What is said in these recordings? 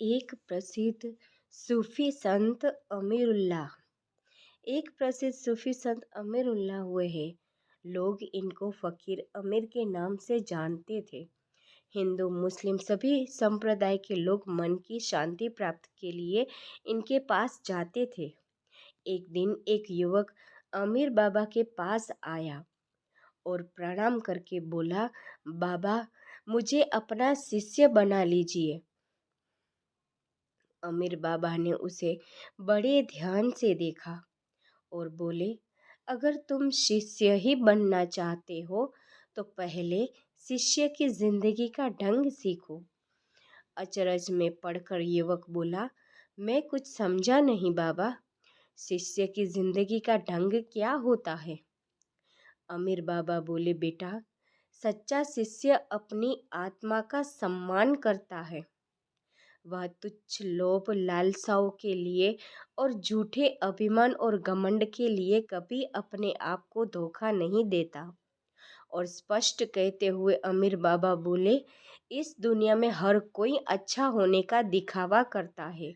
एक प्रसिद्ध सूफी संत अमीरुल्लाह एक प्रसिद्ध सूफी संत अमीरुल्लाह हुए हैं। लोग इनको फ़कीर अमीर के नाम से जानते थे। हिंदू मुस्लिम सभी संप्रदाय के लोग मन की शांति प्राप्त के लिए इनके पास जाते थे। एक दिन एक युवक अमीर बाबा के पास आया और प्रणाम करके बोला, बाबा, मुझे अपना शिष्य बना लीजिए। अमीर बाबा ने उसे बड़े ध्यान से देखा और बोले, अगर तुम शिष्य ही बनना चाहते हो तो पहले शिष्य की जिंदगी का ढंग सीखो। अचरज में पढ़कर युवक बोला, मैं कुछ समझा नहीं बाबा, शिष्य की जिंदगी का ढंग क्या होता है? अमीर बाबा बोले, बेटा, सच्चा शिष्य अपनी आत्मा का सम्मान करता है। वह तुच्छ लोभ लालसाओं के लिए और झूठे अभिमान और घमंड के लिए कभी अपने आप को धोखा नहीं देता। और स्पष्ट कहते हुए अमीर बाबा बोले, इस दुनिया में हर कोई अच्छा होने का दिखावा करता है।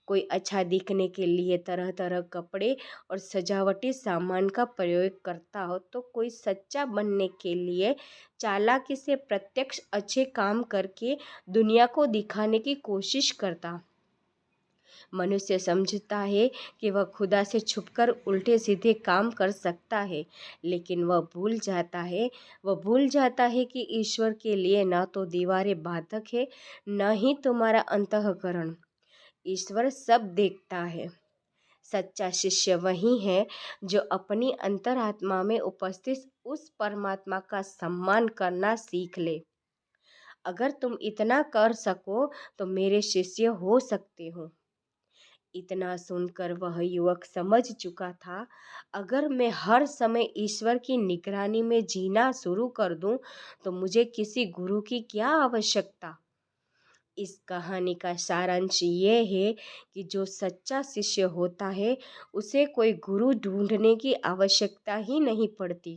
कोई अच्छा दिखने के लिए तरह तरह कपड़े और सजावटी सामान का प्रयोग करता हो तो कोई सच्चा बनने के लिए चालाकी से प्रत्यक्ष अच्छे काम करके दुनिया को दिखाने की कोशिश करता। मनुष्य समझता है कि वह खुदा से छुपकर उल्टे सीधे काम कर सकता है, लेकिन वह भूल जाता है कि ईश्वर के लिए न तो दीवारें बाधक है, न ही तुम्हारा अंतःकरण। ईश्वर सब देखता है। सच्चा शिष्य वही है जो अपनी अंतरात्मा में उपस्थित उस परमात्मा का सम्मान करना सीख ले। अगर तुम इतना कर सको तो मेरे शिष्य हो सकते हो। इतना सुनकर वह युवक समझ चुका था, अगर मैं हर समय ईश्वर की निगरानी में जीना शुरू कर दूं तो मुझे किसी गुरु की क्या आवश्यकता। इस कहानी का सारांश ये है कि जो सच्चा शिष्य होता है उसे कोई गुरु ढूंढने की आवश्यकता ही नहीं पड़ती,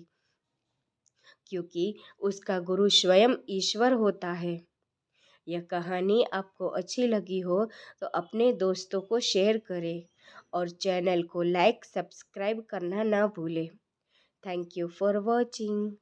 क्योंकि उसका गुरु स्वयं ईश्वर होता है। यह कहानी आपको अच्छी लगी हो तो अपने दोस्तों को शेयर करें और चैनल को लाइक सब्सक्राइब करना ना भूलें। Thank you for watching.